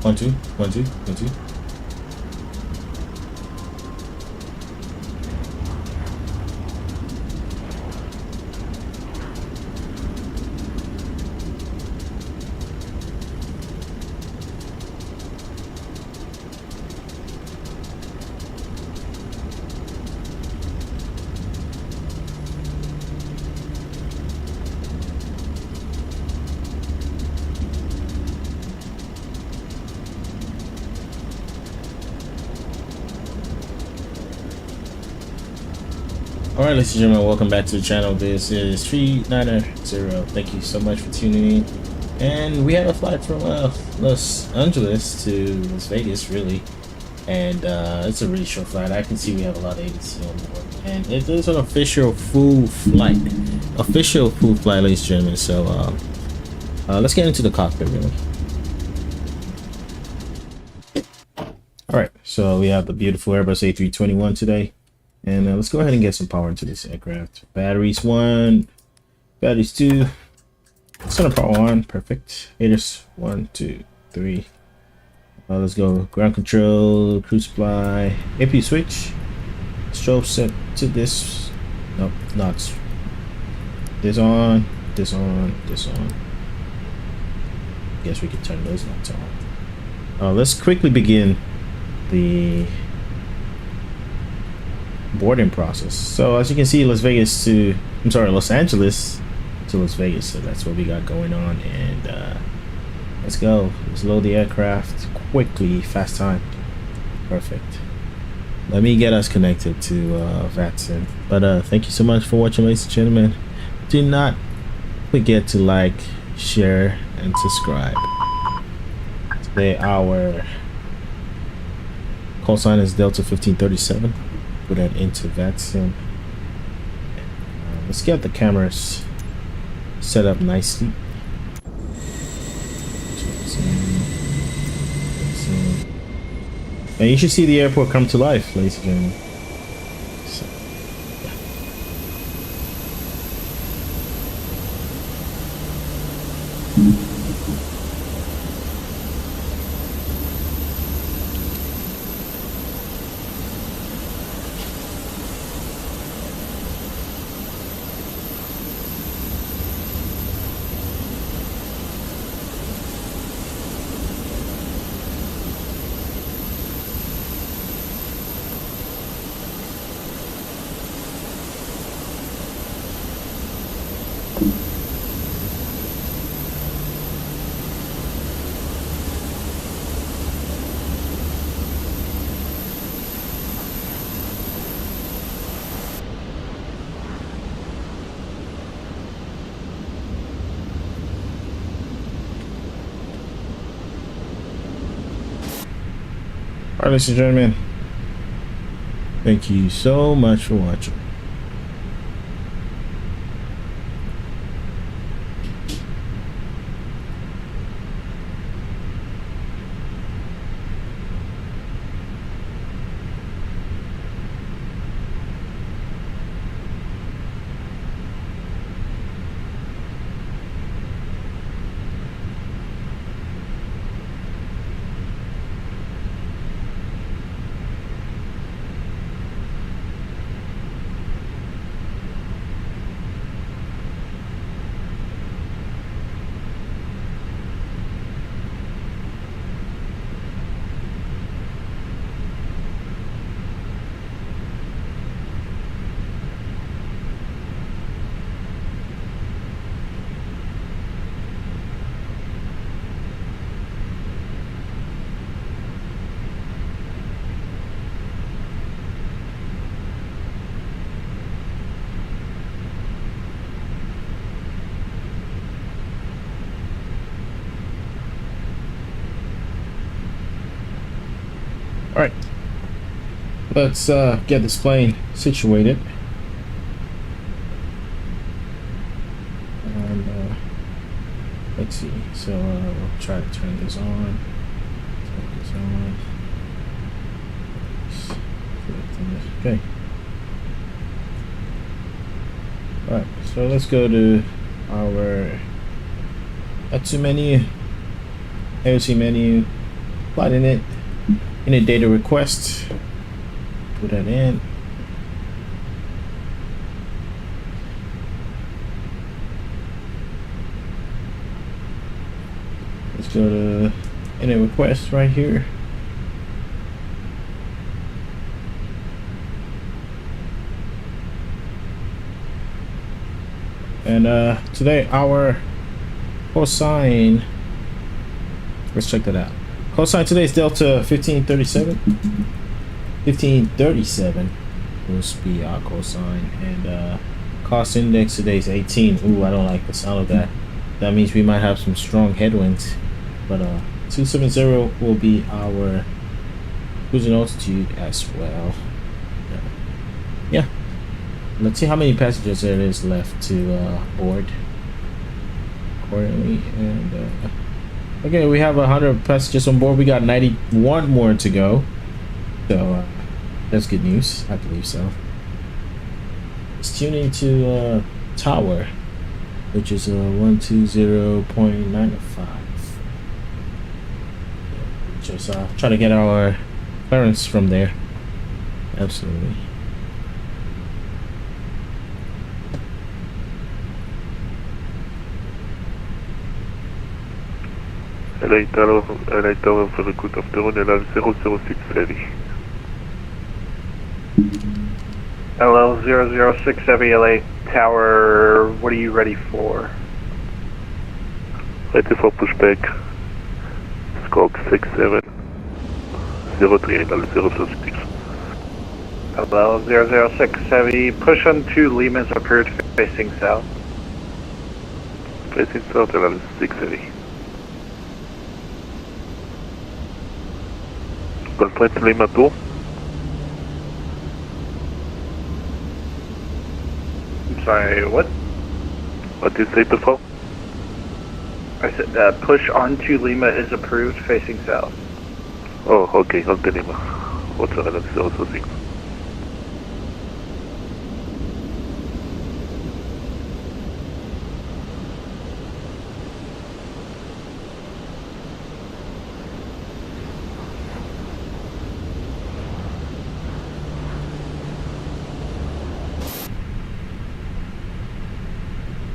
One, two, one, two, one, two. Alright, ladies and gentlemen, welcome back to the channel. This is TreeNanoZero. Thank you so much for tuning in. And we had a flight from Los Angeles to Las Vegas, really. And it's a really short flight. I can see we have a lot of AC on board. And it is an official full flight. Official full flight, ladies and gentlemen. So let's get into the cockpit, really. Alright, so we have the beautiful Airbus A321 today. And let's go ahead and get some power into this aircraft. Batteries 1, batteries 2, center power on, perfect. Haters 1, 2, 3. Let's go ground control, cruise supply, AP switch. Strobe set to this. Nope, not. This on, this on, this on. Guess we can turn those lights on. Let's quickly begin the boarding process. So as you can see, Los Angeles to Las Vegas. So that's what we got going on. And let's go. Let's load the aircraft quickly. Fast time. Perfect. Let me get us connected to VATSIM. But thank you so much for watching, ladies and gentlemen. Do not forget to like, share, and subscribe. Today our call sign is Delta 1537. Put that into VATSIM. Let's get the cameras set up nicely. And you should see the airport come to life, ladies and gentlemen. So, yeah. Alright, ladies and gentlemen, thank you so much for watching. Alright, let's get this plane situated. And let's see, so we'll try to turn this on. Turn this on. Okay. Alright, so let's go to our AIRBUS menu, AOC menu, flight init data request. Put that in. Let's go to init request right here. And today our cosine, let's check that out. Cosine today is Delta 1537. 1537 will be our cosine, and cost index today is 18. Ooh, I don't like the sound of that. That means we might have some strong headwinds. But 270 will be our cruising altitude as well. Yeah. Let's see how many passengers there is left to board accordingly. And okay, we have 100 passengers on board. We got 91 more to go. So that's good news. I believe so. Let's tune into tower, which is 120.95. Just try to get our clearance from there. Absolutely. LA Tower for good afternoon, LL 006 Heavy. LL 006 Heavy, LA Tower, what are you ready for? Ready for pushback. Squawk 67 03 LL 006. LL 006 Heavy, push on 2 Lima's approved facing south. Facing south, LL 6 Heavy. Constraint Lima 2. I'm sorry, what? What did you say before? I said push on 2 Lima is approved facing south. Oh, okay, on the Lima. What's the LL 006?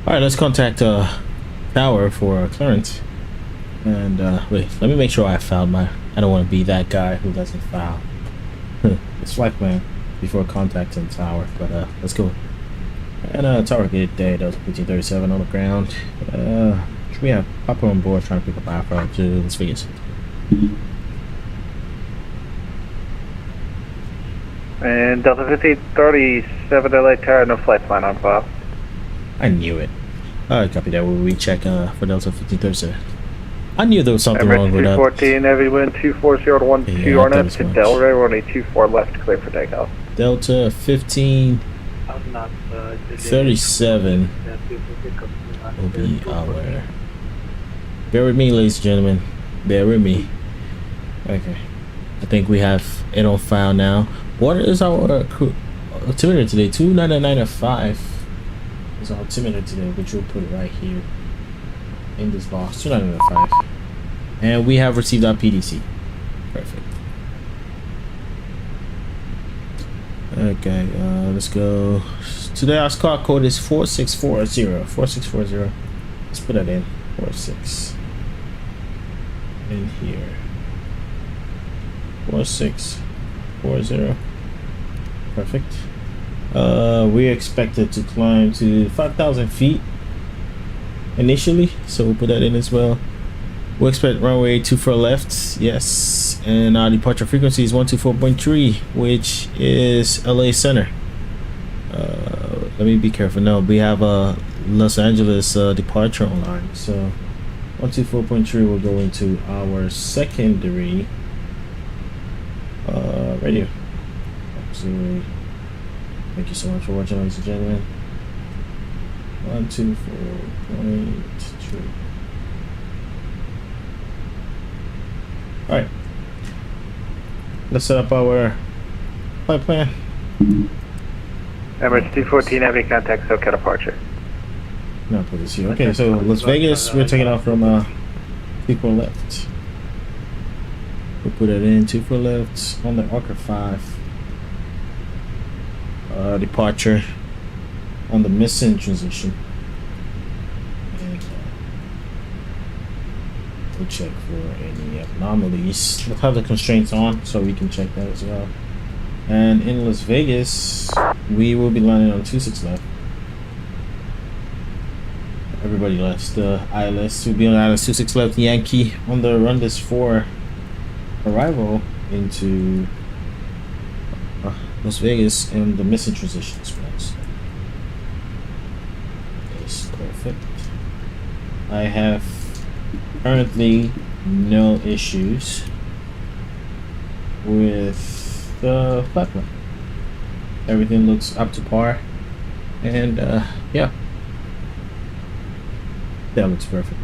All right, let's contact tower for clearance. And wait, let me make sure I found my. I don't want to be that guy who doesn't file. It's flight plan before contacting tower. But let's go. And tower good day. That was 1537 on the ground. We have Papa on board trying to pick up Alpha to Las Vegas. And Delta 1537 LA Tower, no flight plan on file. I knew it. Alright, copy that. We'll recheck for Delta 1537. I knew there was something wrong with that. 214, heavy wind 240 to 12 RNF to Delray, runway 24 left, clear for takeoff. Delta 1537 will be our. Bear with me, ladies and gentlemen. Bear with me. Okay. I think we have it on file now. What is our altimeter today? 299.5 is our altimeter today, which we'll put it right here in this box. 299.5. And we have received our PDC. Perfect. Okay, let's go. Today our squawk code is 4640. 4640. Let's put that in. 46. In here. 4640. Perfect. We expected to climb to 5,000 feet initially, so we'll put that in as well. We expect runway 24 left, yes, and our departure frequency is 124.3, which is LA Center. Let me be careful. No, we have a Los Angeles departure online, so 124.3 will go into our secondary radio. Absolutely. Thank you so much for watching, ladies and gentlemen. 124.3. Alright. Let's set up our flight plan. Emirates 214, heavy contact, SoCal departure. No, put this here. Okay, so Las Vegas, we're taking off from 24 left. We'll put it in 2 for left on the Archer 5. Departure on the missing transition. And we'll check for any anomalies. We'll have the constraints on so we can check that as well. And in Las Vegas, we will be landing on 26 left. Everybody left. The ILS will be on ILS 26 left Yankee on the runway 4 arrival into Las Vegas and the missing transition as well. So it's perfect. I have currently no issues with the platform. Everything looks up to par, and yeah, that looks perfect.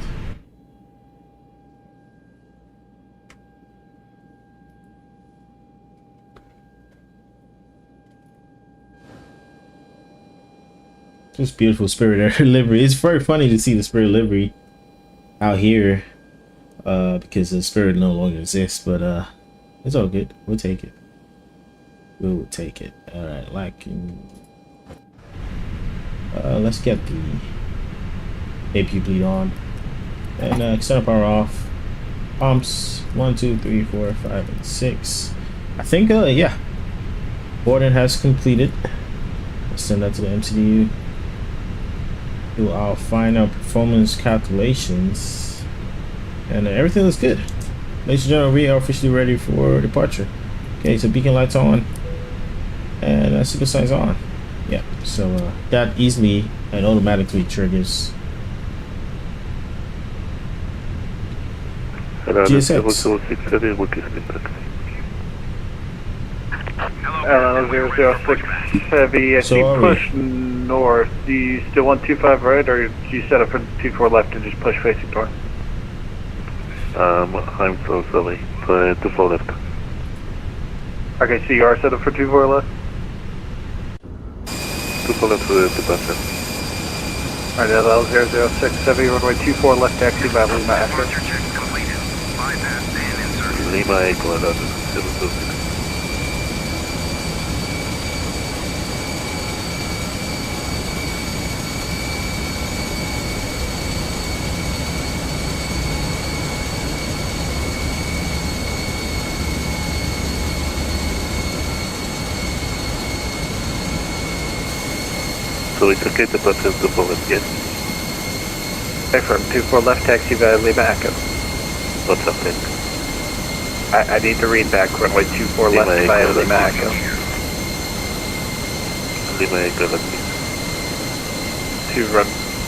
This beautiful Spirit Air livery. It's very funny to see the Spirit livery out here because the Spirit no longer exists, but it's all good. We'll take it. We'll take it. All right, let's get the AP bleed on and external power off. Pumps 1, 2, 3, 4, 5, and 6. I think yeah, boarding has completed. Let's send that to the MCDU. Do our final performance calculations, and everything looks good. Ladies and gentlemen, we are officially ready for departure. Okay, so beacon lights on and super signs on. Yeah, so that easily and automatically triggers GSX. 006 Heavy, if you push north, do you still want 25 right, or do you set up for 24 left and just push facing north? I'm so sorry. 24 left. Okay, so you are set up for 24 left? 24 left for departure. Alright, L006 Heavy, runway 24 left taxi by Lima Echo. Lima Echo, 006. So it's okay to pass the bullet, yes? Affirm, 24 left taxi by Lima Echo. What's happening? I need to read back runway 24 left by Lima Echo. Lima Echo, let me. 2 run,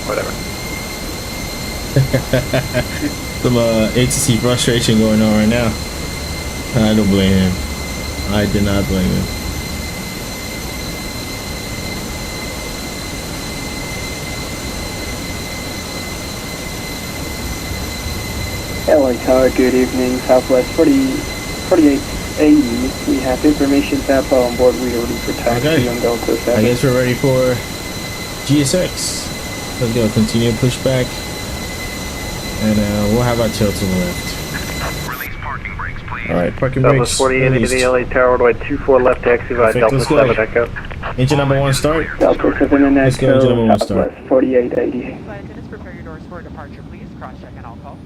whatever. Some ATC frustration going on right now. I don't blame him. I did not blame him. LA Tower, good evening, Southwest 4880. We have information sample on board. We are ready for taxi on Delta 7. I guess we're ready for GSX. Let's go, continue push back. And we'll have our tail to the left. Release parking brakes, please. Alright, parking Southwest brakes. 4880 LA Tower, runway 24 left taxi by Perfect, Delta let's go. 7 Echo. Engine number 1 start. Delta 7 and Let's go, engine number Echo, 1 start. Southwest 4880. Flight attendants, prepare your doors for departure, please. Cross-check and I'll call.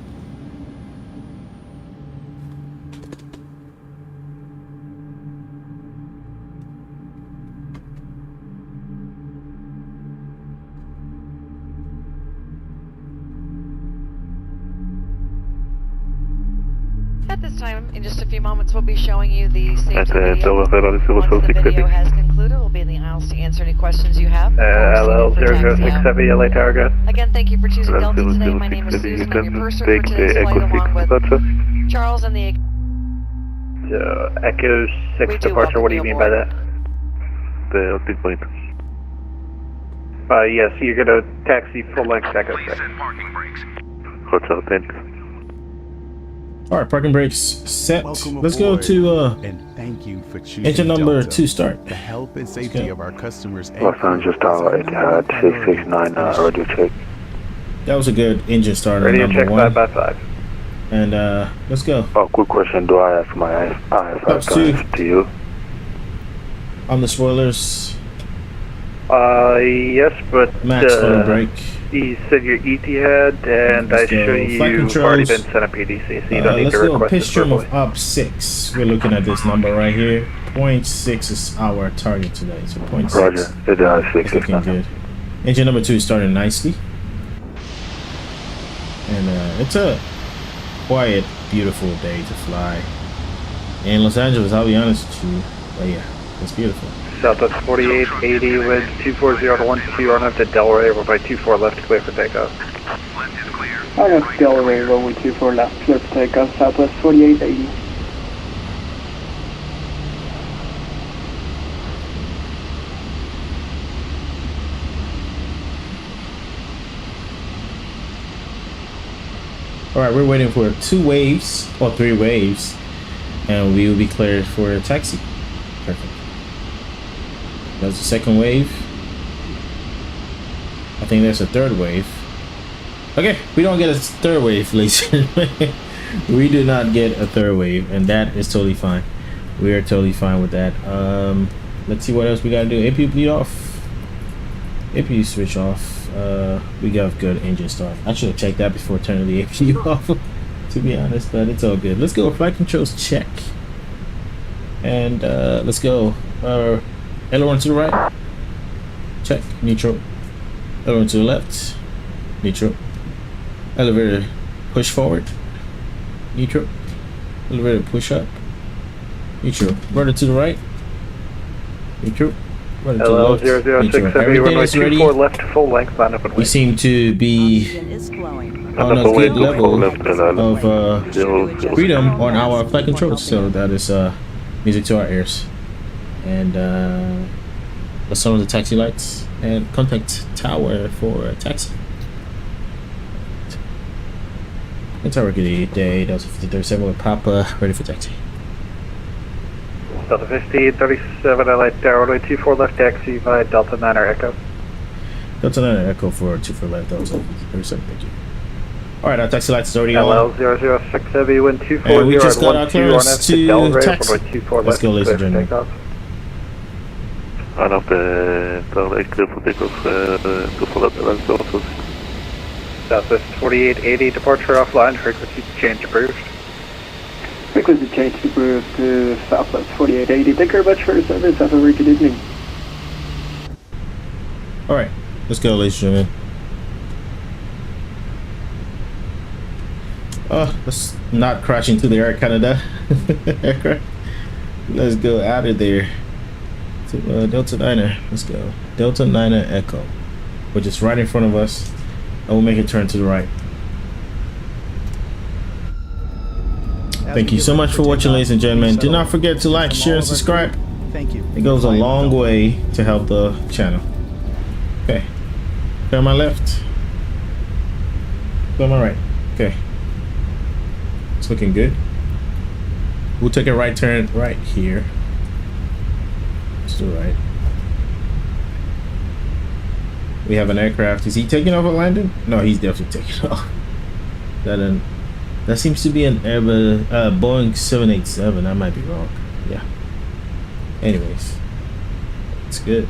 At this time, in just a few moments, we'll be showing you the safety At video. Once Delta the 006 video Heavy. has concluded, we'll be in the aisles to answer any questions you have. LL006 Heavy, LA Tower, go. Again, thank you for choosing Delta Delta today. My 006 name is Heavy, you Susan. I'm your can purser take for the today's flight, Echo 6 along with departure. Charles and the Echo 6 We do departure, what do you welcome you mean by that? The optic point. Yes, you're gonna taxi full length Echo Please 6. set parking brakes. Hotel, thanks. Alright, parking brakes set. Welcome Let's go aboard, to and thank you for choosing engine number Delta. 2 start. The health and safety go. of our customers. Los Angeles Tower, Etihad 669, radio check. That was a good engine start on Radio number check 1. 5 by 5. And let's go. Oh, quick question. Do I ask my Ups IFR to you? On the spoilers, Yes, but max auto brake. you said your Etihad, and Let's I show go. Flight you've already been controls. sent a PDC, so you don't need Let's to go request pitch it trim verbally. of up 6. We're looking at this number right here. 0.6 is our target today. So 0.6 Roger. It is looking good. Engine number 2 is starting nicely. And it's a quiet, beautiful day to fly. In Los Angeles, I'll be honest with you. But yeah, it's beautiful. Southwest 4880 with 240 to 12 on up to Delray, we're by 24 left, clear for takeoff. Left is clear. I got Delray, runway 24 left, clear for takeoff, Southwest 4880. Alright, we're waiting for 2 waves, or 3 waves, and we will be cleared for a taxi. Perfect. That's the second wave. I think there's a third wave. Okay, we don't get a third wave, ladies and gentlemen. We do not get a third wave, and that is totally fine. We are totally fine with that. Let's see what else we gotta do. APU bleed off. APU switch off. We got good engine start. I should have checked that before turning the APU off, to be honest, but it's all good. Let's go. Flight controls check. And let's go. Aileron to the right. Check. Neutral. Aileron to the left. Neutral. Elevator push forward. Neutral. Elevator push up. Neutral. Rudder to the right. Neutral. Rudder to the left. LL006, Everything is ready. 24 left, full length, line up and We wait. seem to be on a good level of freedom on our flight controls, so that is music to our ears. And let's turn on the taxi lights and contact tower for a taxi. It's our day, Delta 5037 with Papa, ready for taxi. Delta 1537, LA Tower, runway 24 left, taxi via Delta 9 Echo. Delta 9 Echo for 24 left, Delta 37, thank you. Alright, our taxi lights is already on. LL006 Heavy, wind 240 And we just got our on clearance F to Delray, taxi. runway 24 Let's left, go, ladies and clear for gentlemen. takeoff. On up Delray, clear for takeoff, 24 left, LL006. Southwest 4880, departure offline, frequency change approved. Frequency change approved to Southwest 4880. Thank you very much for your service. Have a very good evening. Alright, let's go, ladies and gentlemen. Oh, let's not crash into the Air Canada aircraft. Let's go out of there to Delta 9er. Let's go. Delta 9er Echo, which is right in front of us. And we'll make a turn to the right. Thank you so much for watching, ladies and gentlemen. Do not forget to like, share, and subscribe. Thank you. It goes a long way to help the channel. Okay. Go on my left. Go on my right. Okay. It's looking good. We'll take a right turn right here. To the right. We have an aircraft. Is he taking off or landing? No, he's definitely taking off. That seems to be an Airbus, Boeing 787. I might be wrong. Yeah. Anyways, it's good.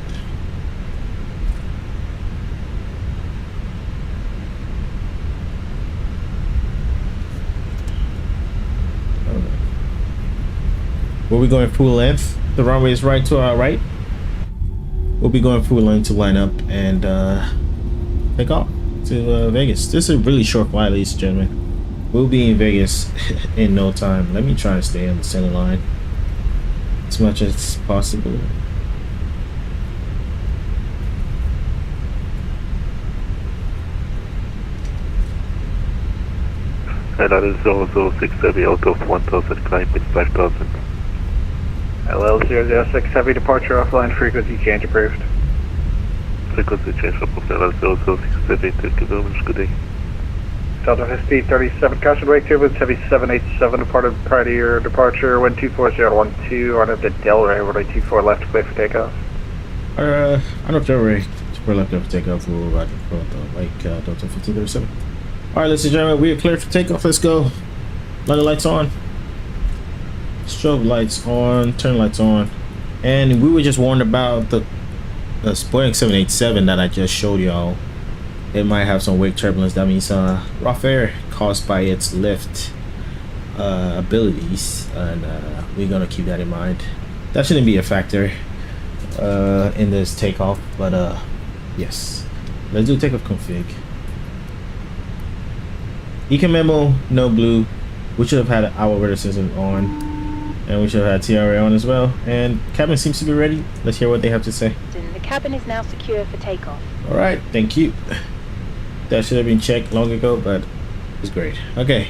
We'll be going full length. The runway is right to our right. We'll be going full length to line up and take off to Vegas. This is a really short flight, ladies and gentlemen. We'll be in Vegas in no time. Let me try and stay on the center line as much as possible. LL006 Heavy out of 1000, climbing 5000. LL006 Heavy, departure offline, frequency change approved. Frequency change approved, LL006 Heavy, thank you very much, good day. Delta 5037, caution wake turbulence, Heavy 787 departed prior to your departure, wind 24012, on up to Delray, runway 24 left, clear for takeoff. I don't know if Delray, we're left over takeoff. We'll ride for Delta 5037. Alright, ladies and gentlemen, we are cleared for takeoff. Let's go. Let the lights on. Strobe lights on. Turn lights on. And we were just warned about the Boeing 787 that I just showed y'all. It might have some wake turbulence. That means rough air caused by its lift abilities, and we're gonna keep that in mind. That shouldn't be a factor in this takeoff, but yes, let's do takeoff config. Econ memo, no blue. We should have had our weather system on, and we should have had TRA on as well. And cabin seems to be ready. Let's hear what they have to say. The cabin is now secure for takeoff. All right, thank you. That should have been checked long ago, but it's great. Okay,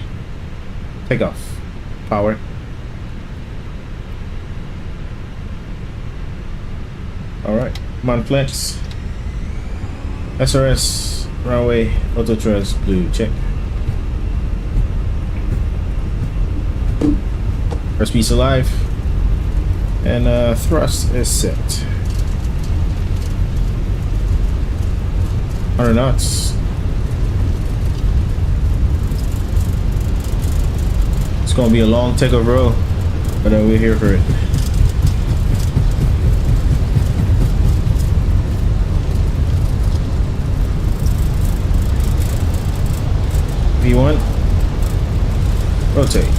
takeoff. Power. All right, come on, flex. SRS, runway, auto thrust, blue, check. First piece alive. And thrust is set. 100 knots. It's gonna be a long takeoff row, but we're here for it. V1. Rotate.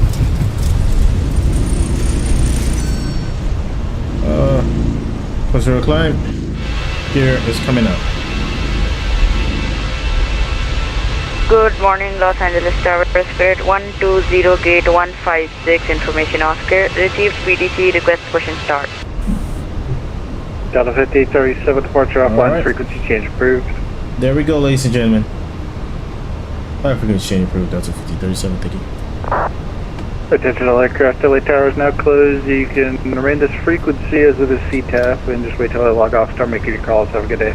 Closer climb. Gear is coming up. Good morning, Los Angeles Tower, Spirit 120, gate 156, information Oscar, received PTC, request push and start. Delta 5837, departure offline, right. frequency change approved. There we go, ladies and gentlemen. Frequency change approved, Delta 5037, thank you. Attention all aircraft, LA Tower is now closed. You can remain this frequency as it is CTAP and just wait till I log off, start making your calls. Have a good day.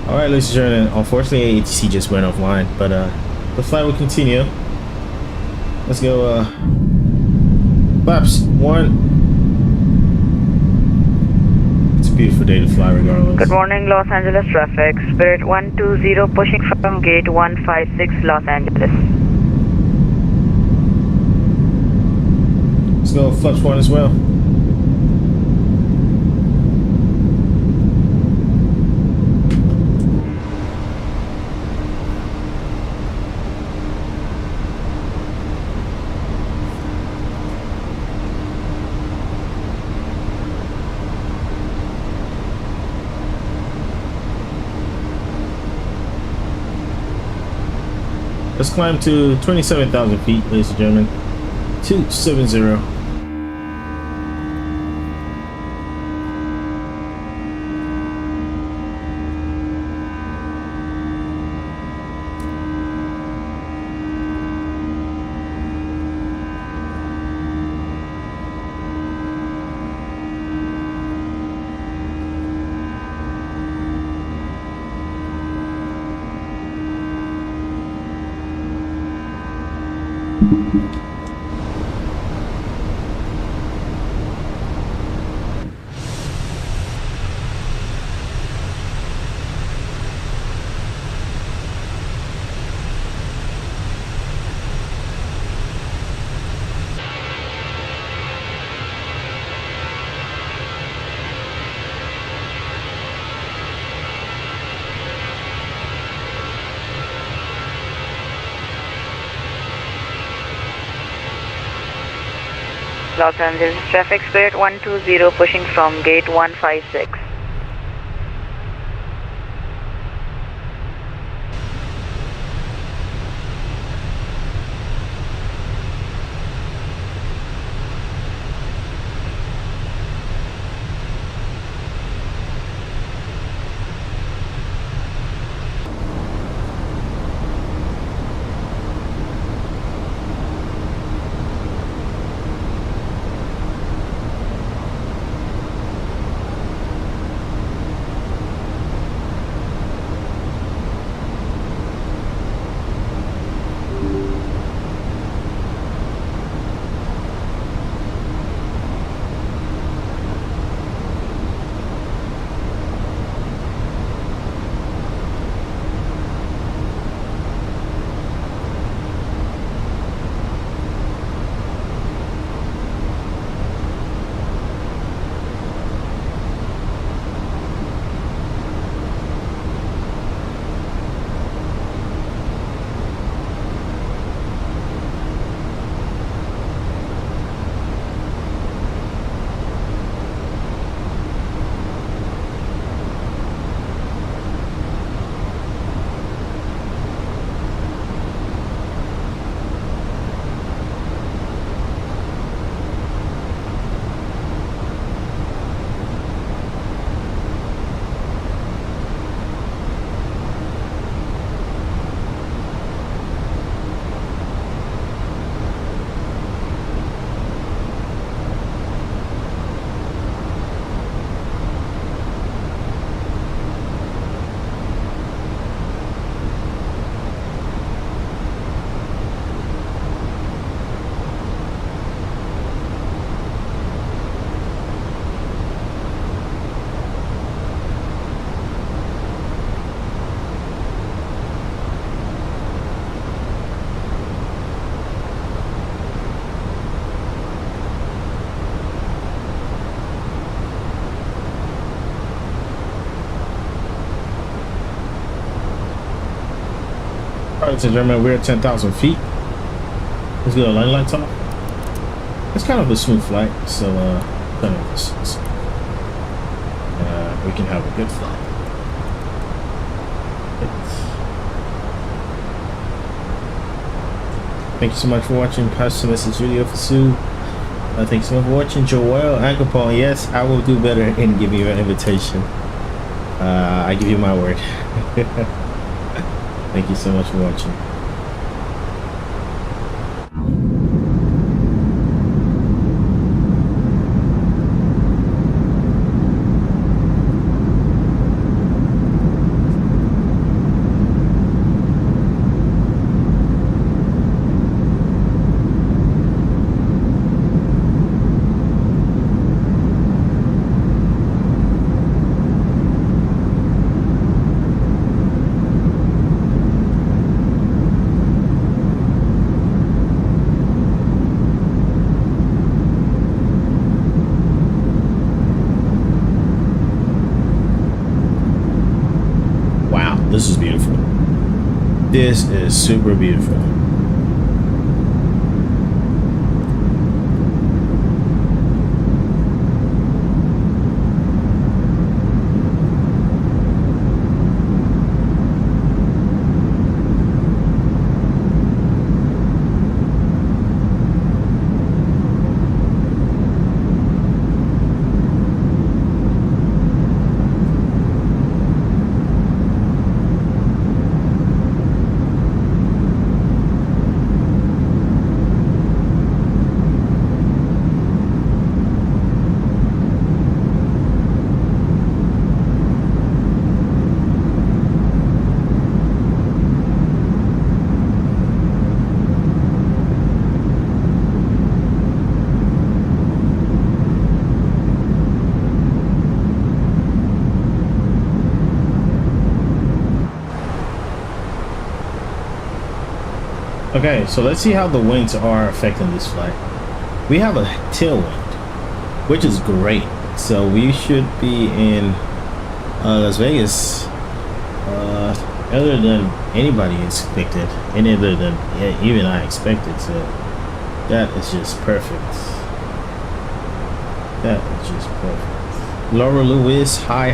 Alright, ladies and gentlemen, unfortunately ATC just went offline, but the flight will continue. Let's go, flaps, 1. It's a beautiful day to fly regardless. Good morning, Los Angeles traffic, Spirit 120, pushing from gate 156, Los Angeles. Let's go, flaps 1 as well. Let's climb to 27,000 feet, ladies and gentlemen. 270. Los Angeles traffic, Spirit 120, pushing from gate 156. Ladies and gentlemen, we're at 10,000 feet. Let's get a line lights off. It's kind of a smooth flight, so we can have a good flight. Thank you so much for watching. Pastor Message video for Sue. Thanks so much for watching. Joel, Uncle Paul. Yes, I will do better in giving you an invitation. I give you my word. Thank you so much for watching. This is beautiful. This is super beautiful. Okay, so let's see how the winds are affecting this flight. We have a tailwind, which is great. So we should be in Las Vegas earlier than anybody expected, any other than even I expected. So that is just perfect. That is just perfect. Laura Lewis, hi.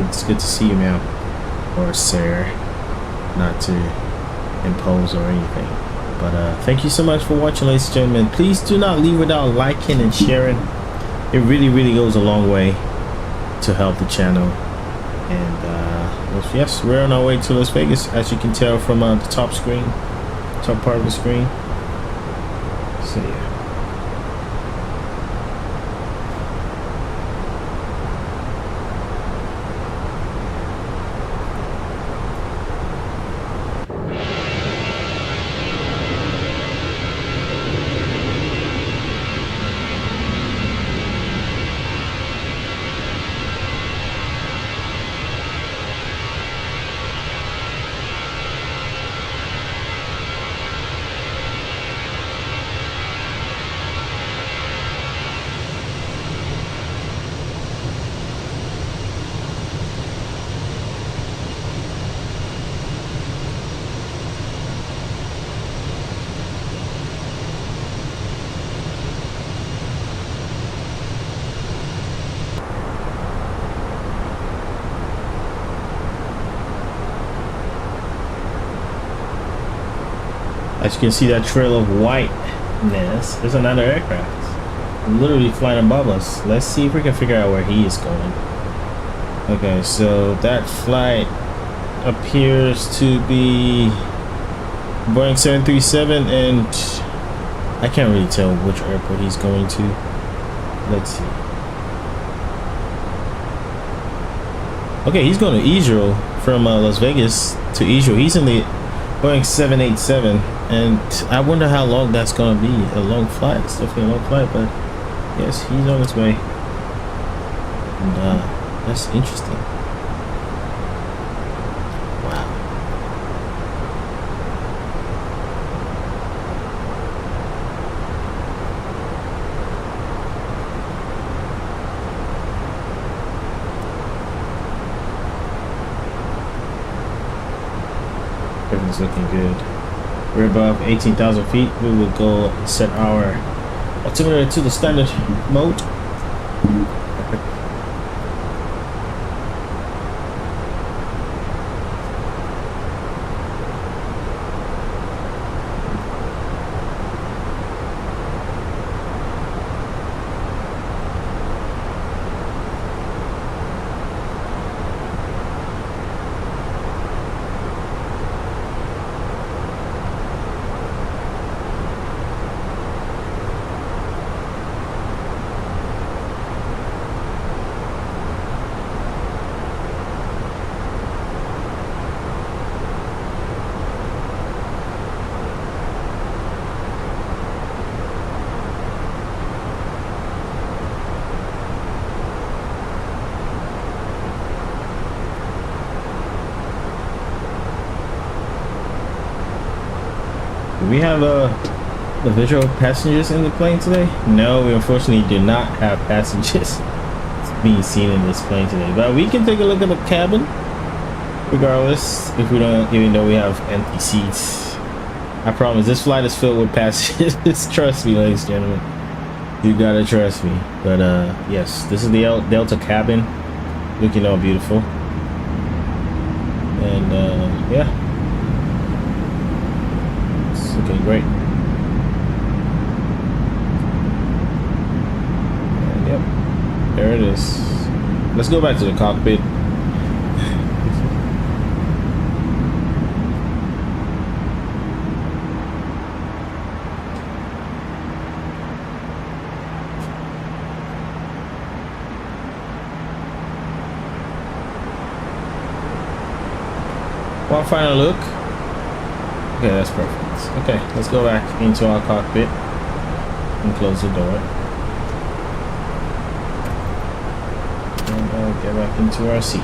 It's good to see you, ma'am, or sir, not to impose or anything. But thank you so much for watching, ladies and gentlemen. Please do not leave without liking and sharing. It really goes a long way to help the channel. And yes, we're on our way to Las Vegas, as you can tell from the top part of the screen. So yeah. As you can see, that trail of whiteness is another aircraft literally flying above us. Let's see if we can figure out where he is going. Okay, so that flight appears to be Boeing 737, and I can't really tell which airport he's going to. Let's see. Okay, he's going to Israel from Las Vegas to Israel. He's in the Boeing 787, and I wonder how long that's going to be. A long flight. It's definitely a long flight, but yes, he's on his way. And that's interesting. Wow. is looking good. We're above 18,000 feet. We will go and set our altimeter to the standard mode. Do we have the visual passengers in the plane today? No, we unfortunately do not have passengers being seen in this plane today. But we can take a look at the cabin, regardless, if we don't, even though we have empty seats. I promise this flight is filled with passengers. Trust me, ladies and gentlemen. You gotta trust me. But yes, this is the Delta cabin, looking all beautiful. And yeah. Okay, great. And yep, there it is. Let's go back to the cockpit. One final look. Okay, that's perfect. Okay, let's go back into our cockpit and close the door. And get back into our seat.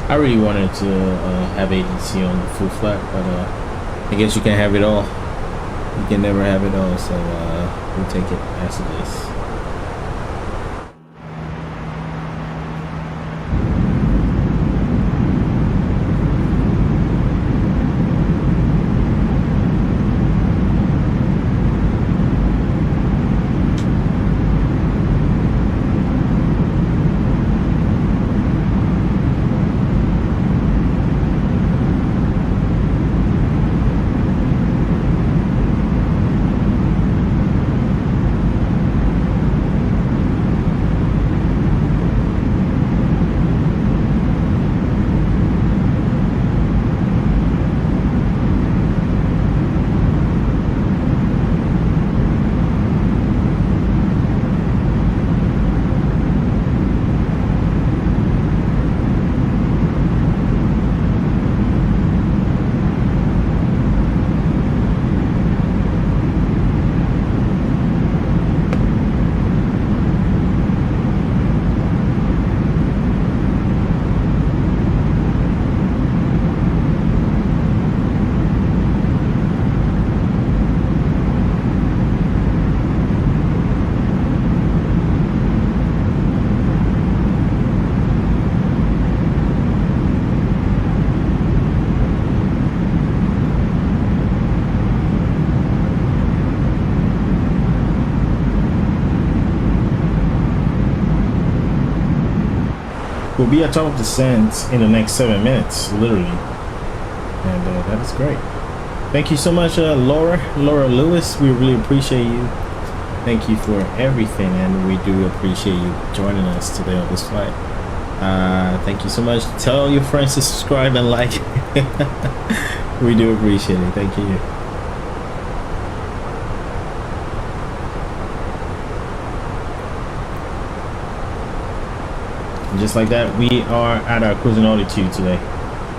I really wanted to have agency on the full flat, but I guess you can't have it all. You can never have it all, so we'll take it as it is. We'll be at top of descent in the next 7 minutes, literally, and that is great. Thank you so much, Laura Lewis. We really appreciate you. Thank you for everything, and we do appreciate you joining us today on this flight. Thank you so much. Tell all your friends to subscribe and like. We do appreciate it. Thank you. And just like that, we are at our cruising altitude today.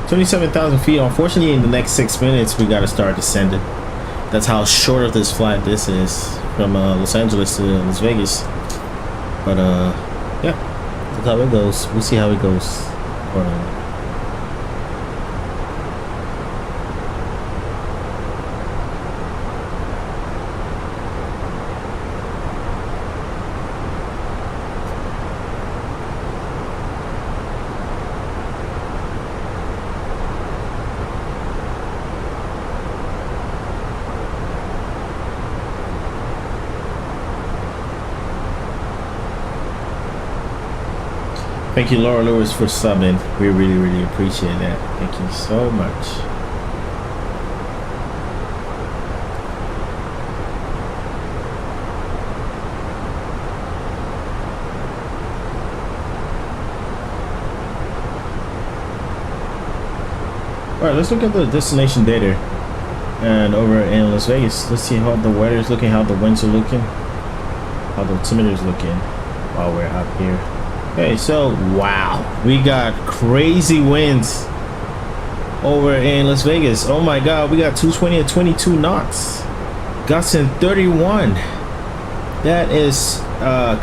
27,000 feet. Unfortunately, in the next 6 minutes, we got to start descending. That's how short of this flight this is from Los Angeles to Las Vegas. But yeah, that's how it goes. We'll see how it goes. Thank you, Laura Lewis, for subbing. We really appreciate that. Thank you so much. All right, let's look at the destination data. And over in Las Vegas, let's see how the weather is looking, how the winds are looking, how the altimeter is looking while we're out here. Okay, so wow, we got crazy winds over in Las Vegas. Oh my God, we got 220 and 22 knots, gusts in 31. That is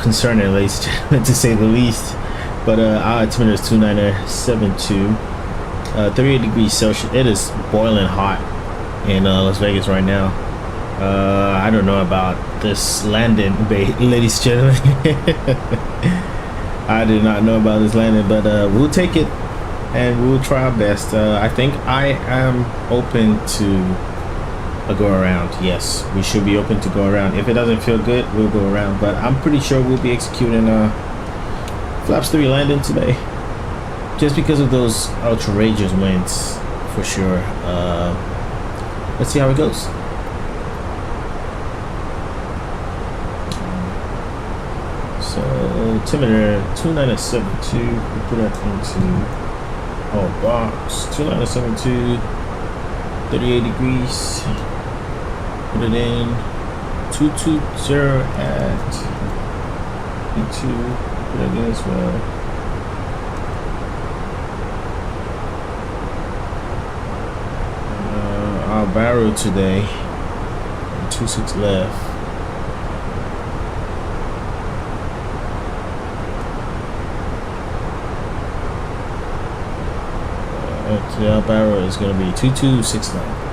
concerning, at least to say the least. But our altimeter is 2972. 38 degrees Celsius. It is boiling hot in Las Vegas right now. I don't know about this landing, ladies and gentlemen. I did not know about this landing, but we'll take it and we'll try our best. I think I am open to a go around. Yes, we should be open to go around. If it doesn't feel good, we'll go around, but I'm pretty sure we'll be executing flaps 3 landing today, just because of those outrageous winds for sure. Let's see how it goes. So altimeter 2972, we put that into our box. 2972, 38 degrees. Put it in 220 at E2. Put it in as well. Our barrel today, 26 left. Okay, our barrel is going to be 2269.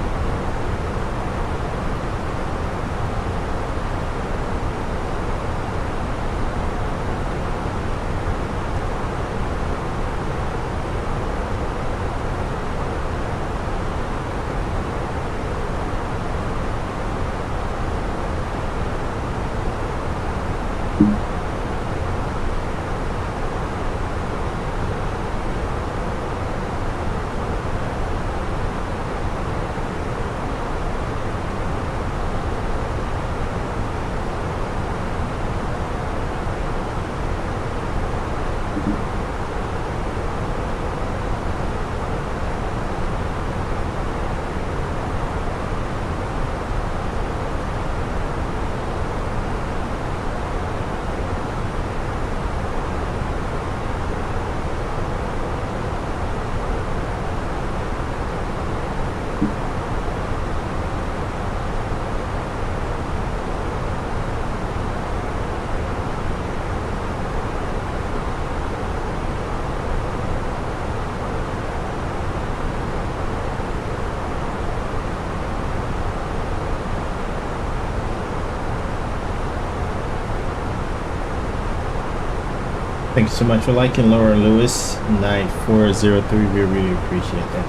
Thank you so much for liking, Laura Lewis 9403. We really appreciate that.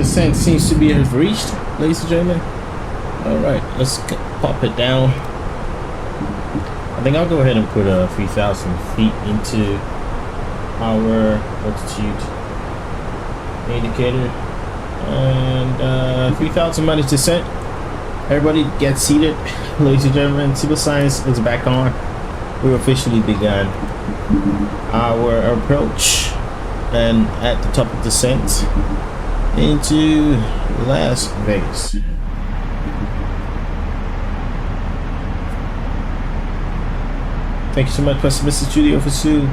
descent seems to be reached, ladies and gentlemen. All right, let's pop it down. I think I'll go ahead and put 3,000 feet into our altitude indicator, and 3,000 minus descent. Everybody get seated, ladies and gentlemen. Civil science is back on. We've officially begun our approach, and at the top of descent into Las Vegas. Thank you so much, Mr. Studio for Sue.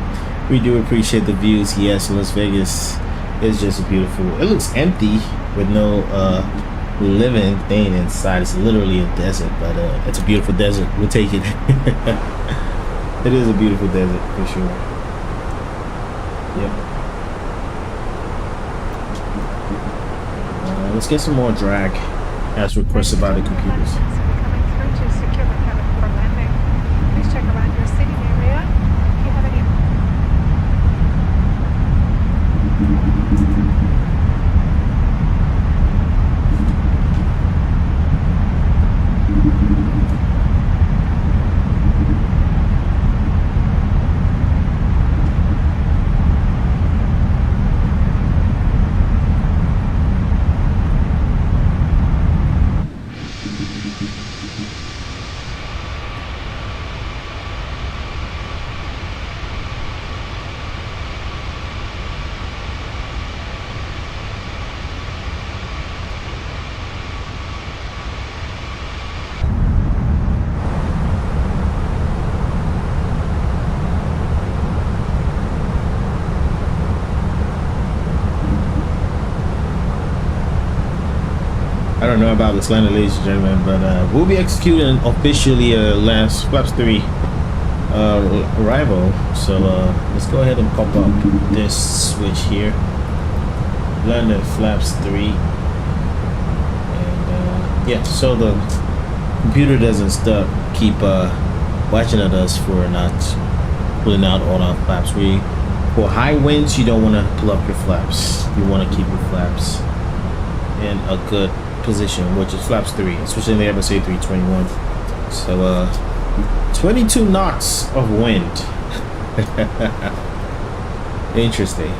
We do appreciate the views. Yes, Las Vegas is just beautiful. It looks empty with no living thing inside. It's literally a desert, but it's a beautiful desert. We'll take it. It is a beautiful desert for sure. Yep. Let's get some more drag as requested by the computers. Coming through to secure the cabin for landing. Please check around your seating area. If you have any I don't know about this landing, ladies and gentlemen, but we'll be executing officially last flaps 3 arrival. So let's go ahead and pop up this switch here. Landing flaps 3, and yeah. So the computer doesn't stop, keep watching at us for not pulling out all our flaps. For high winds, you don't want to pull up your flaps. You want to keep your flaps in a good position, which is flaps 3, especially in the Airbus A321. So 22 knots of wind. Interesting.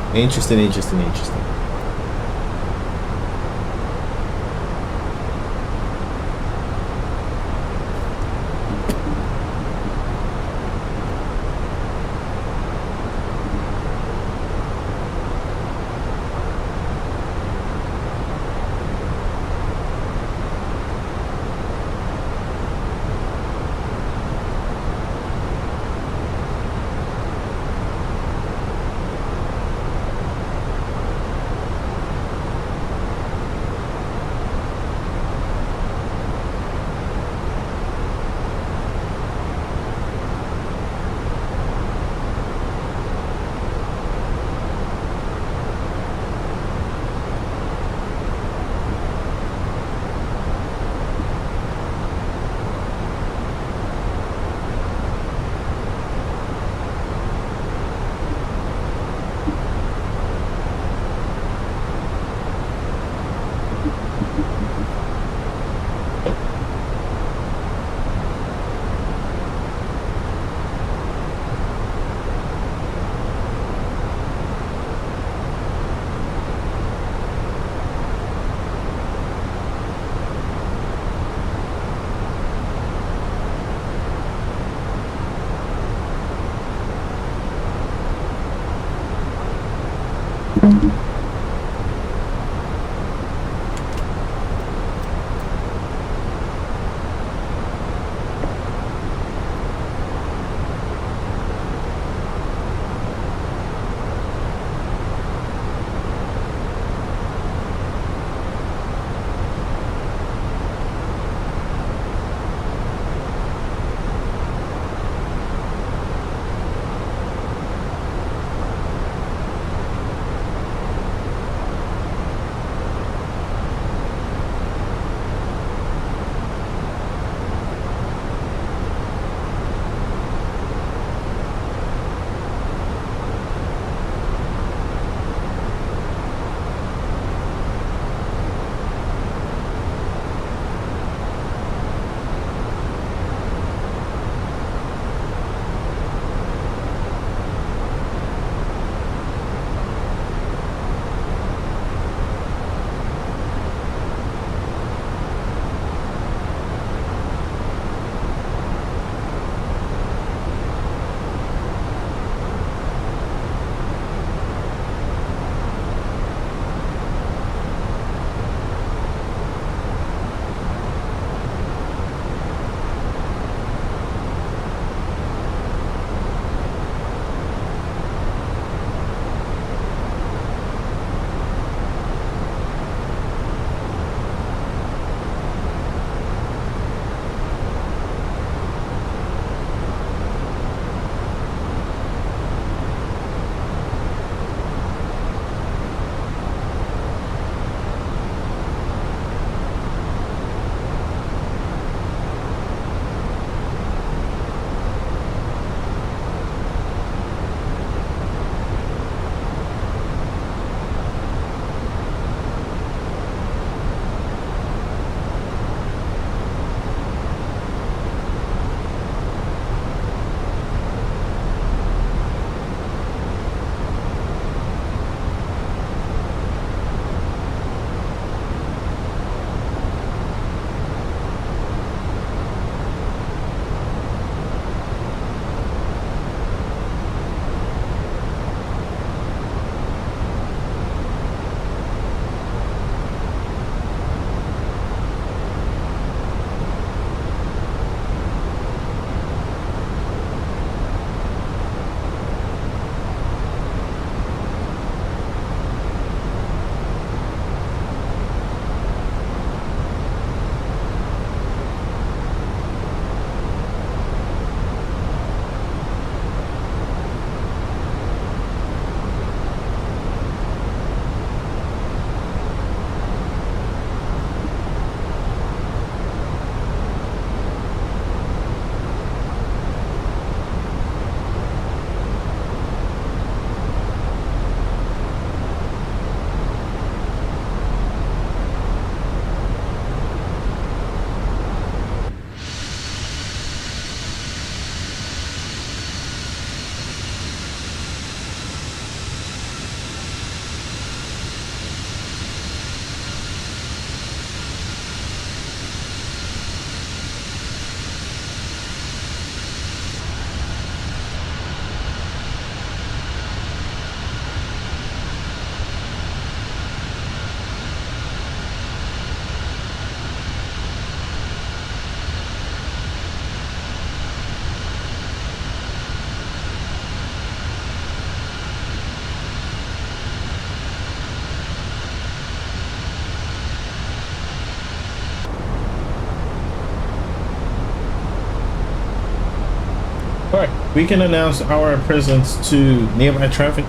Alright, we can announce our presence to nearby traffic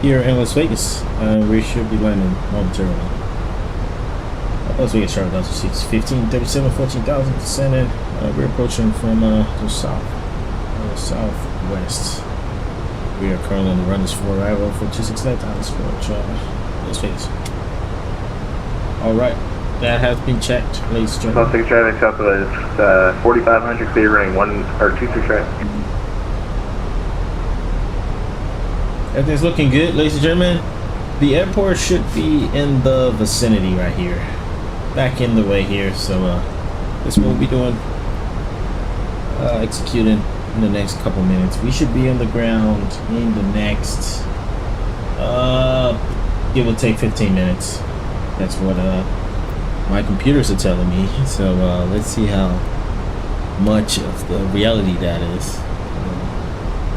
here in Las Vegas. We should be landing momentarily. Las Vegas Charlotte Delta 6, 15, 37, 14,000 descending. We're approaching from the southwest. We are currently on the runners for arrival for 269,000 for Las Vegas. Alright, that has been checked, ladies and gentlemen. South traffic southwest, 4,500 clear running 2-3 traffic. Everything's looking good, ladies and gentlemen. The airport should be in the vicinity right here. Back in the way here, so this is what we'll be doing. Executing in the next couple minutes. We should be on the ground in the next it will take 15 minutes. That's what my computers are telling me. So let's see how much of the reality that is.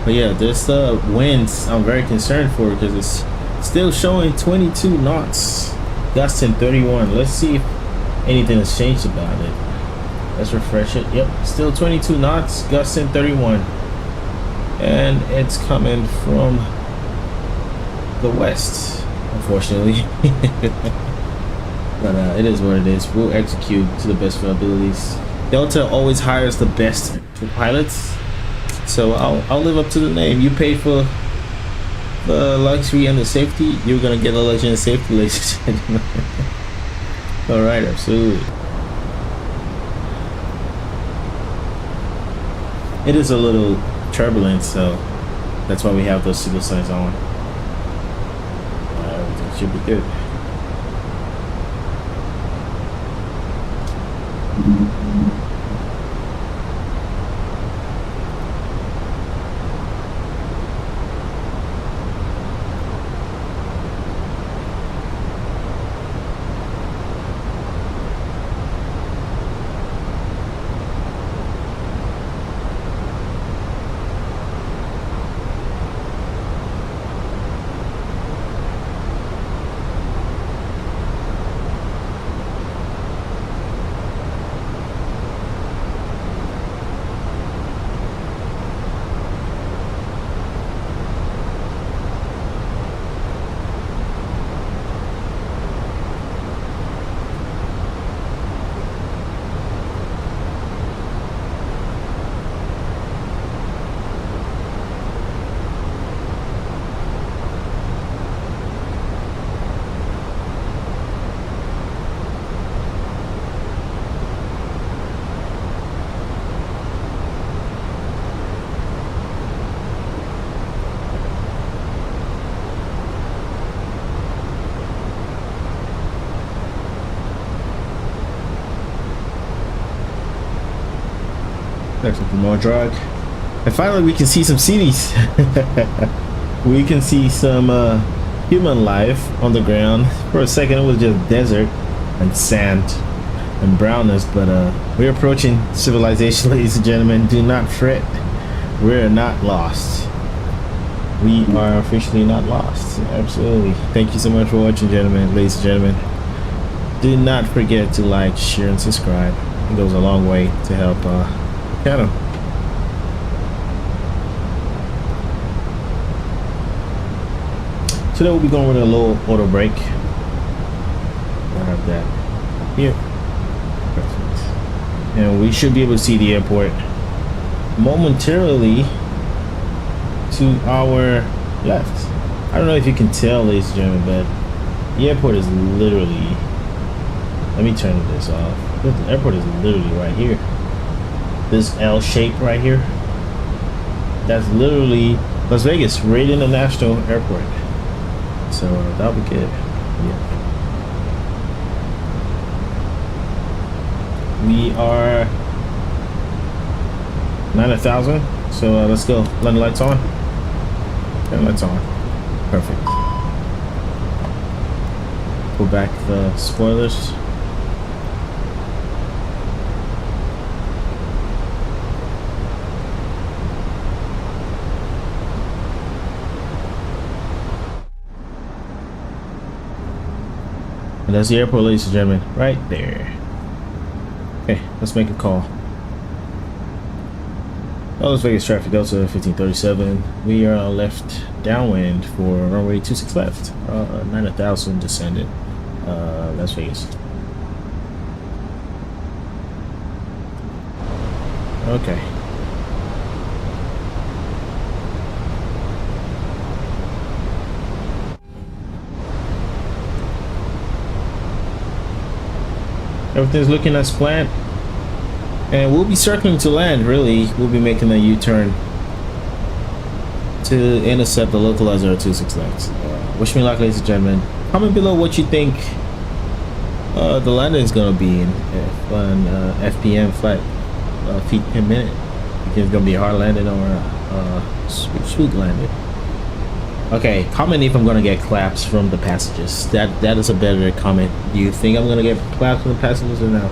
But yeah, this winds I'm very concerned for, because it's still showing 22 knots, gusting 31. Let's see if anything has changed about it. Let's refresh it. Yep, still 22 knots, gusting 31, and it's coming from the west, unfortunately. But it is what it is. We'll execute to the best of our abilities. Delta always hires the best pilots, so I'll live up to the name. You paid for the luxury and the safety, you're gonna get a luxury and safety, ladies and gentlemen. All right, absolutely. It is a little turbulent, so that's why we have those signal signs on. Everything should be good. There's some more drug. And finally we can see some cities. We can see some human life on the ground. For a second it was just desert and sand and brownness, but we're approaching civilization, ladies and gentlemen. Do not fret. We're not lost. We are officially not lost. Absolutely. Thank you so much for watching, gentlemen, ladies and gentlemen. Do not forget to like, share, and subscribe. It goes a long way to help channel. Today we'll be going with a low auto brake. I have that here. Perfect. And we should be able to see the airport momentarily to our left. I don't know if you can tell, ladies and gentlemen, but the airport is literally, let me turn this off. The airport is literally right here. This L shape right here, that's literally Las Vegas, Reagan International Airport. So that'll be good. Yeah. We are 9,000. So let's go. Let the lights on. Turn the lights on. Perfect. Pull back the spoilers. And that's the airport, ladies and gentlemen, right there. Okay, let's make a call. Las Vegas traffic Delta 1537. We are left downwind for runway 26 left. 9,000 descended. Las Vegas. Okay. Everything's looking as planned. And we'll be circling to land, really. We'll be making a U-turn to intercept the localizer at 26 left. Wish me luck, ladies and gentlemen. Comment below what you think the landing is going to be in an FPM flight, feet per minute. You think it's going to be a hard landing or a sweet landing? Okay, comment if I'm going to get claps from the passengers. That is a better comment. Do you think I'm going to get claps from the passengers or no?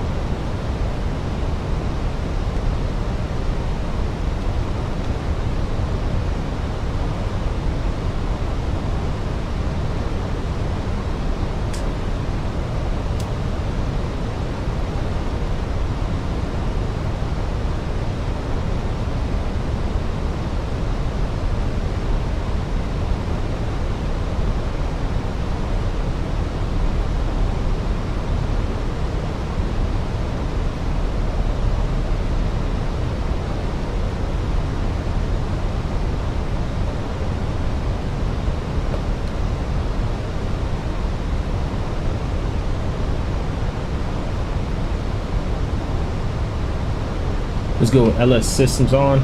Let's go with LS systems on.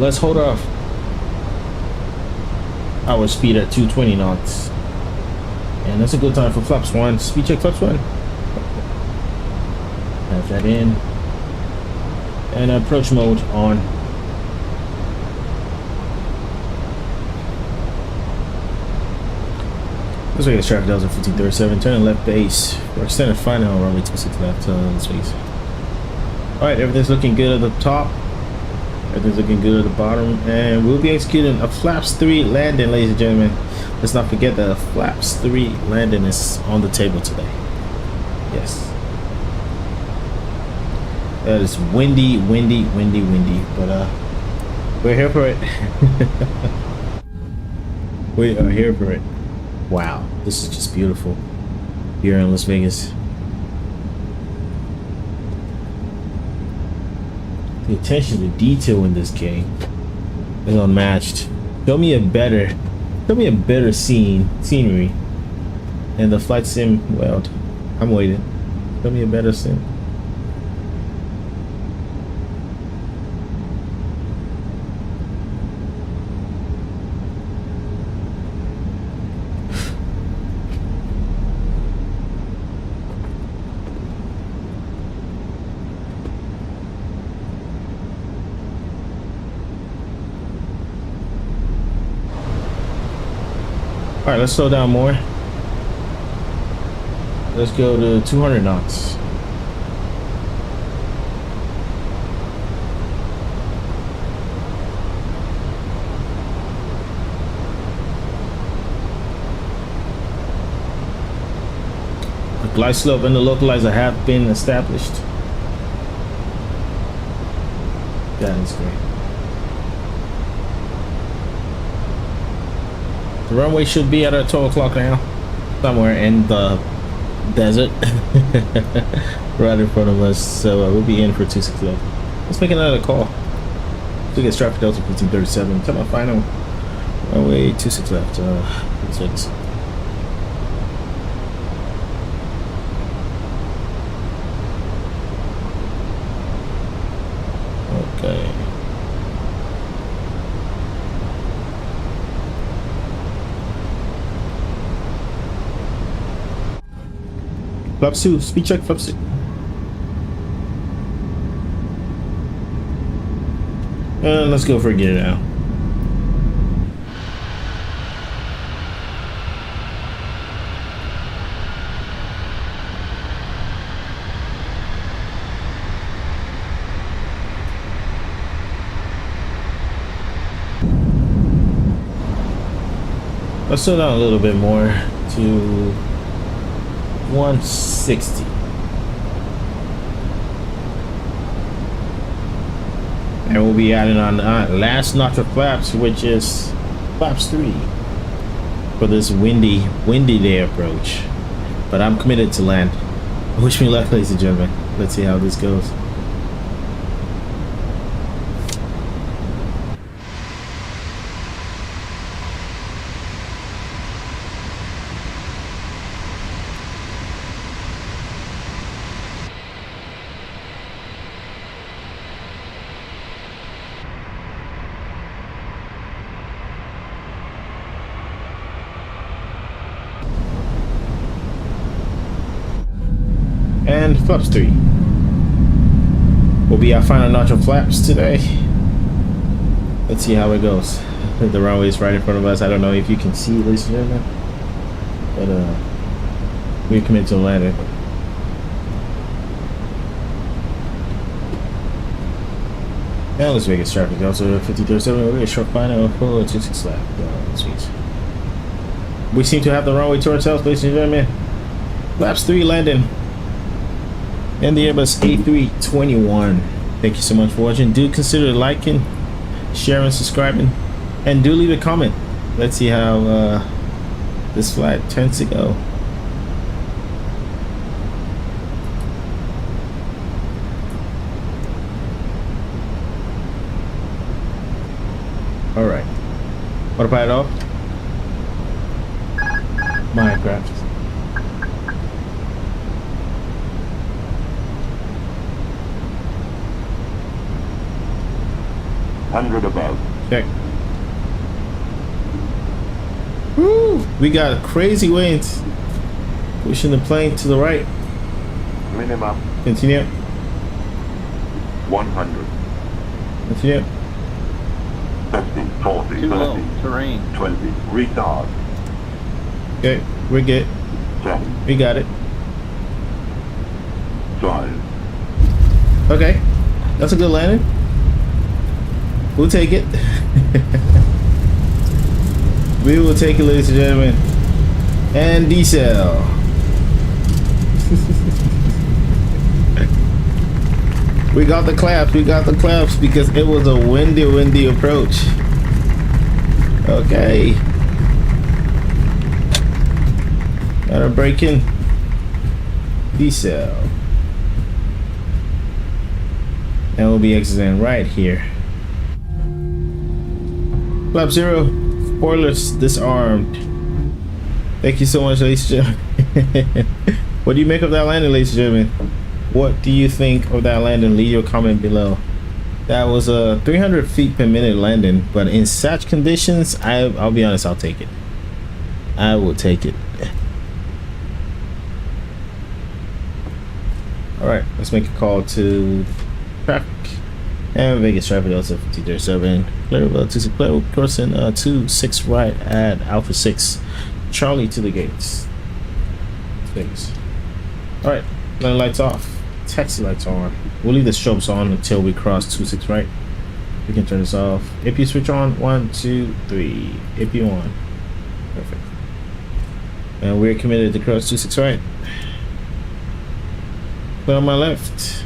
Let's hold off our speed at 220 knots. And that's a good time for flaps 1. Speed check flaps 1. Have that in. And approach mode on. Let's make a traffic Delta 1537. Turn left base. For extended final runway 26 left. Let's face. Alright, everything's looking good at the top. Everything's looking good at the bottom. And we'll be executing a flaps 3 landing, ladies and gentlemen. Let's not forget that a flaps 3 landing is on the table today. Yes. That is windy, but we're here for it. We are here for it. Wow, this is just beautiful here in Las Vegas. The attention to detail in this game is unmatched. Show me a better scenery. And the flight sim, well, I'm waiting. Show me a better sim. Alright, let's slow down more. Let's go to 200 knots. The glide slope and the localizer have been established. That is great. The runway should be at 12 o'clock now, somewhere in the desert, right in front of us. So we'll be in for 26 left. Let's make another call. Look at traffic Delta 1537. Tell my final runway 26 left. Let's take this. Okay. Flaps 2, speed check, flaps 2. And let's go for a gear now. Let's slow down a little bit more to 160. And we'll be adding on last notch of flaps, which is flaps 3 for this windy day approach. But I'm committed to land. Wish me luck, ladies and gentlemen. Let's see how this goes. And flaps 3 will be our final notch of flaps today. Let's see how it goes. The runway is right in front of us. I don't know if you can see, ladies and gentlemen, but we're committed to landing. Now Las Vegas traffic also 5307. We're a short final 426 lap. Sweet. We seem to have the runway to ourselves, ladies and gentlemen. Flaps 3 landing. And the Airbus A321. Thank you so much for watching. Do consider liking, sharing, subscribing, and do leave a comment. Let's see how this flight tends to go. All right. Autopilot off. My aircraft. above. Check. Woo! We got crazy winds. Pushing the plane to the right. Minimum Continue. 100. Continue. 50, 40, 30, terrain. 20. Retard. Okay, we're good. 10, We got it. 5. Okay, that's a good landing. We'll take it. We will take it, ladies and gentlemen. And decel. We got the claps. We got the claps because it was a windy approach. Okay. Got a break in. Decel. And we'll be exiting right here. Flap 0, spoilers disarmed. Thank you so much, ladies and gentlemen. What do you make of that landing, ladies and gentlemen? What do you think of that landing? Leave your comment below. That was a 300 feet per minute landing, but in such conditions, I'll be honest, I'll take it. I will take it. All right, let's make a call to traffic. And Vegas traffic also 5307. Clarabelle 26 clear, crossing 26 right at Alpha 6. Charlie to the gates. Vegas. Alright, landing lights off. Taxi lights on. We'll leave the strobes on until we cross 26 right. We can turn this off. AP switch on. 1, 2, 3. AP on. Perfect. And we're committed to cross 26 right. Clear on my left.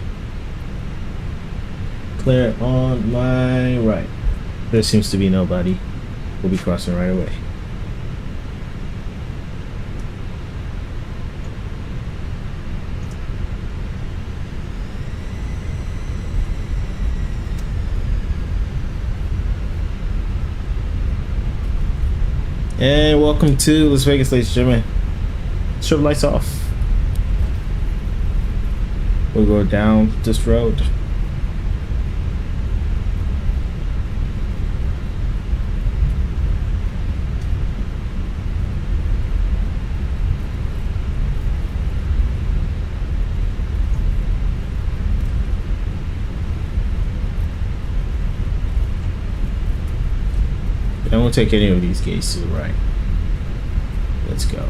Clear on my right. There seems to be nobody. We'll be crossing right away. And welcome to Las Vegas, ladies and gentlemen. Strobe lights off. We'll go down this road. I won't take any of these gates to the right. Let's go.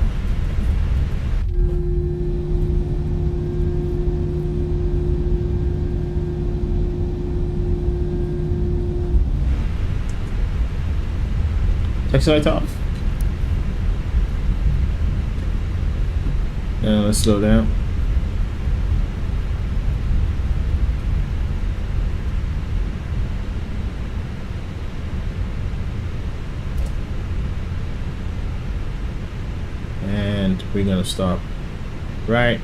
Taxi lights off. Now let's slow down. we're gonna stop right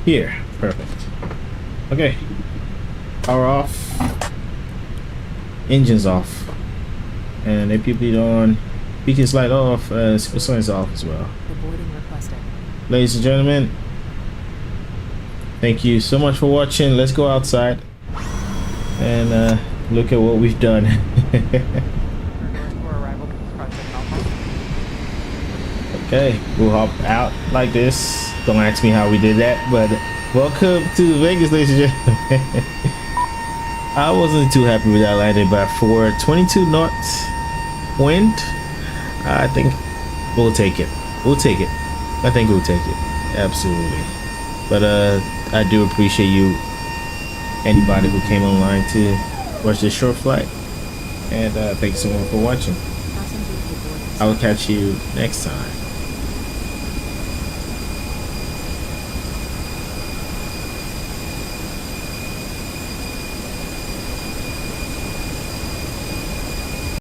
here. Perfect. Okay, power off, engines off, and APP on, beacon light off, super signs off as well. Ladies and gentlemen, thank you so much for watching. Let's go outside and look at what we've done. Okay, we'll hop out like this. Don't ask me how we did that, but welcome to Vegas, ladies and gentlemen. I wasn't too happy with that landing, but for 22 knots wind, I think we'll take it. We'll take it. I think we'll take it. Absolutely. But I do appreciate you, anybody who came online to watch this short flight, and thanks so much for watching. I will catch you next time.